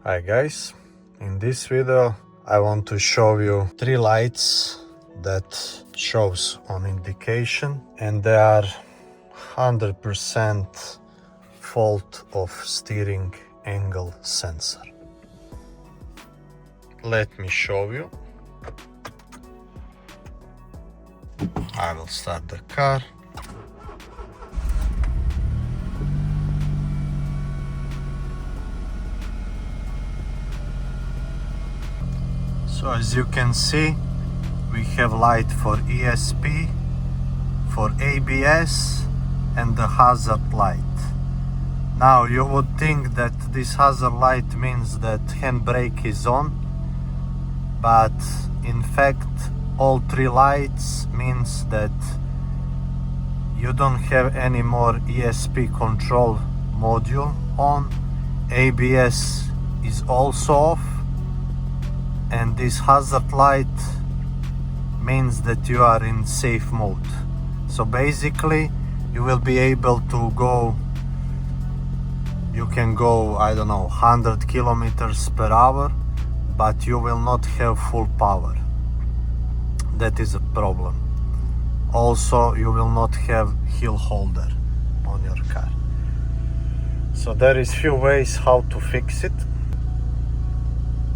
Hi guys, in this video I want to show you 3 lights that shows on indication, and they are 100% fault of steering angle sensor. Let me show you. I will start the car. So as you can see, we have light for ESP, for ABS and the hazard light. Now you would think that this hazard light means that handbrake is on, but in fact all 3 lights means that you don't have any more ESP control module on, ABS is also off, and this hazard light means that you are in safe mode. So basically you will be able to go, you can go, I don't know, 100 kilometers per hour, but you will not have full power. That is a problem. Also you will not have hill holder on your car. So there is few ways how to fix it.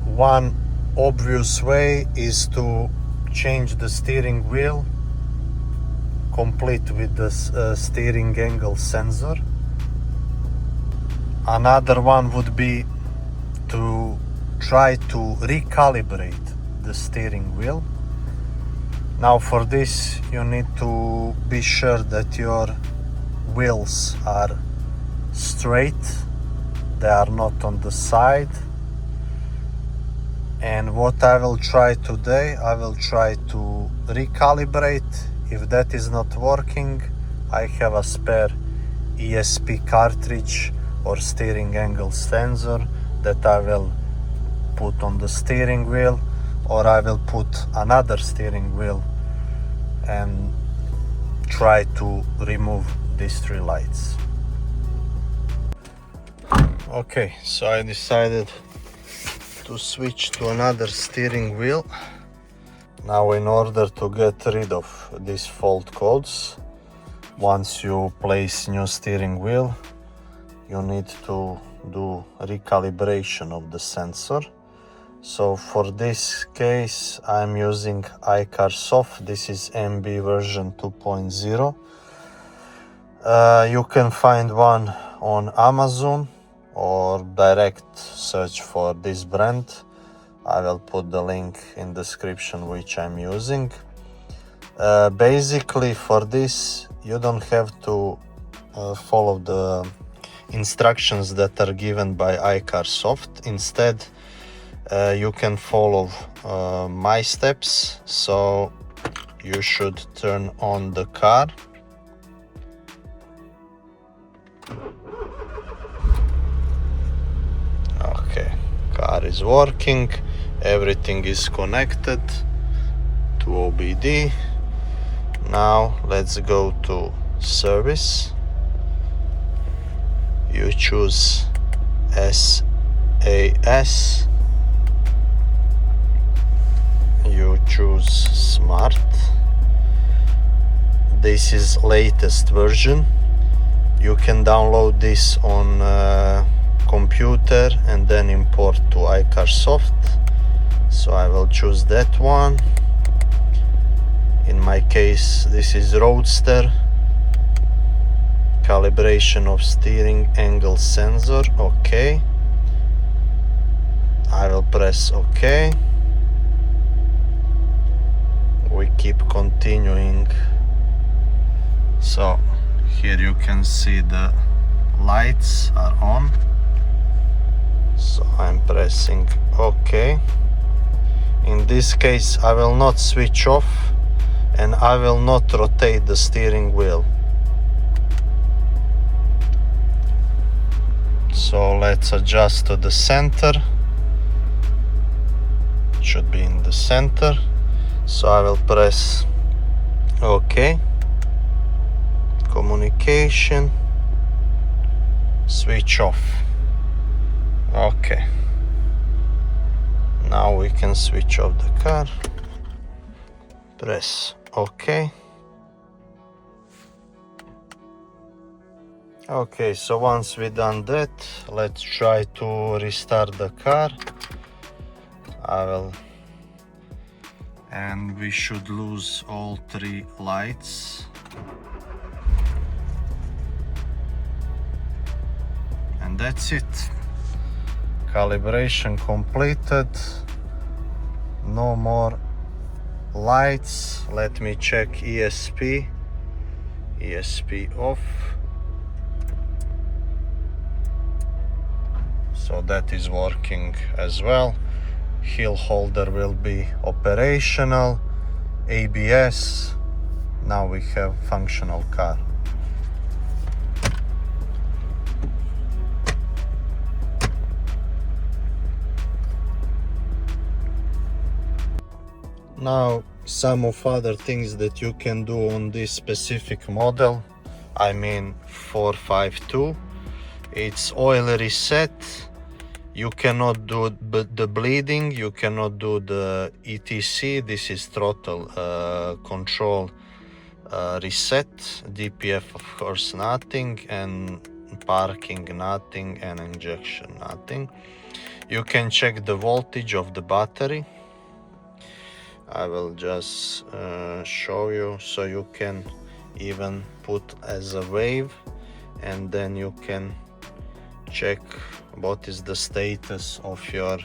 One obvious way is to change the steering wheel complete with the steering angle sensor. Another one would be to try to recalibrate the steering wheel. Now for this you need to be sure that your wheels are straight, they are not on the side. And what I will try today, I will try to recalibrate. If that is not working, I have a spare ESP cartridge or steering angle sensor that I will put on the steering wheel, or I will put another steering wheel and try to remove these 3 lights. Okay, so I decided to switch to another steering wheel. Now in order to get rid of these fault codes, once you place new steering wheel, you need to do recalibration of the sensor. So for this case I'm using iCarSoft. This is MB version 2.0. You can find one on Amazon or direct search for this brand. I will put the link in description which I'm using. Basically for this you don't have to follow the instructions that are given by iCarSoft. Instead you can follow my steps. So you should turn on the car. Okay, car is working, everything is connected to OBD. Now let's go to service. You choose SAS. You choose Smart. This is latest version. You can download this on computer and then import to iCarSoft. So I will choose that one. In my case this is Roadster. Calibration of steering angle sensor. Okay. I will press OK. We keep continuing. So here you can see the lights are on. So I'm pressing OK. In this case I will not switch off and I will not rotate the steering wheel. So let's adjust to the center. It should be in the center. So I will press OK. Communication. Switch off. Okay. Now we can switch off the car, press OK. Okay, so once we done that, let's try to restart the car. And we should lose all 3 lights. And that's it. Calibration completed. No more lights. Let me check ESP. ESP off. So that is working as well. Hill holder will be operational. ABS. Now we have functional car. Now some of other things that you can do on this specific model, I mean 452, it's oil reset. You cannot do the bleeding, you cannot do the ETC, this is throttle control reset, DPF of course nothing, and parking nothing, and injection nothing. You can check the voltage of the battery. I will just show you, so you can even put as a wave, and then you can check what is the status of your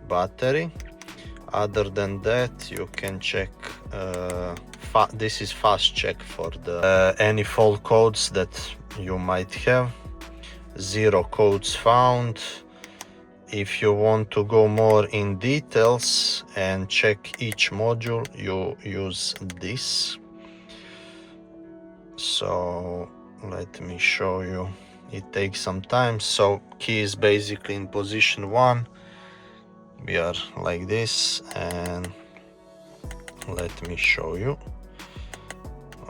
battery. Other than that, you can check this is fast check for the any fault codes that you might have. 0 codes found. If you want to go more in details and check each module, you use this. So let me show you. It takes some time. So key is basically in position 1. We are like this, and let me show you.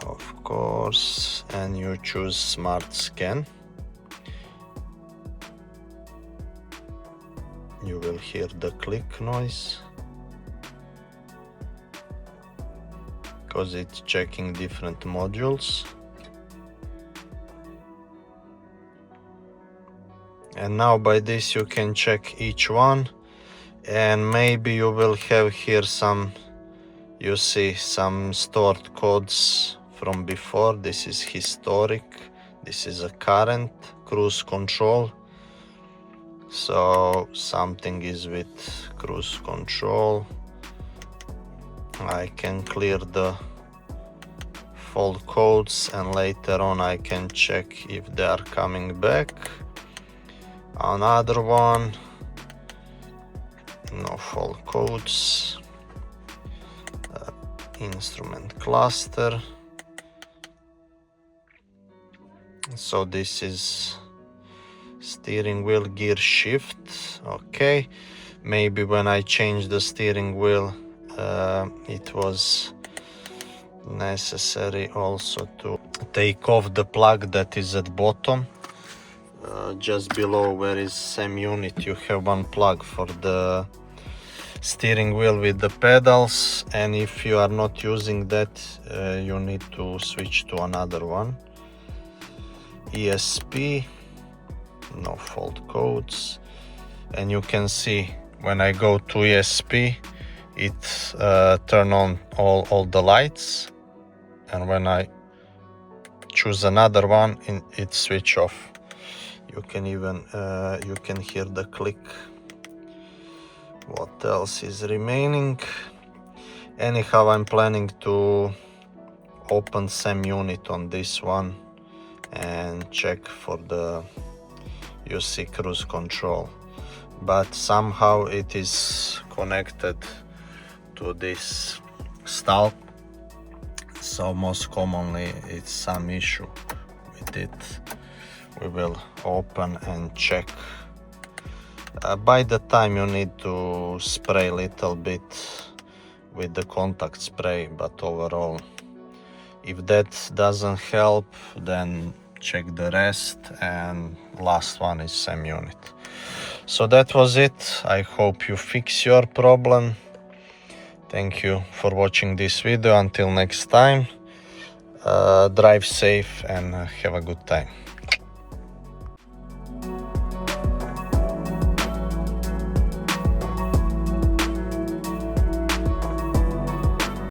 Of course, and you choose Smart Scan. You will hear the click noise because it's checking different modules. And now by this you can check each one, and maybe you will have here some, you see some stored codes from before. This is historic, this is a current, cruise control. So something is with cruise control. I can clear the fault codes, and later on I can check if they are coming back. Another one, no fault codes. Instrument cluster. So this is steering wheel gear shift. Okay, maybe when I changed the steering wheel it was necessary also to take off the plug that is at bottom. Just below where is SEM unit, you have one plug for the steering wheel with the pedals, and if you are not using that you need to switch to another one. ESP, no fault codes, and you can see when I go to ESP it turn on all the lights, and when I choose another one it switch off. You can even you can hear the click. What else is remaining? Anyhow, I'm planning to open SEM unit on this one and check for the UC cruise control, but somehow it is connected to this stall, so most commonly it's some issue with it. We will open and check. By the time you need to spray a little bit with the contact spray, but overall if that doesn't help, then check the rest, and last one is SEM unit. So that was it. I hope you fix your problem. Thank you for watching this video. Until next time, drive safe and have a good time.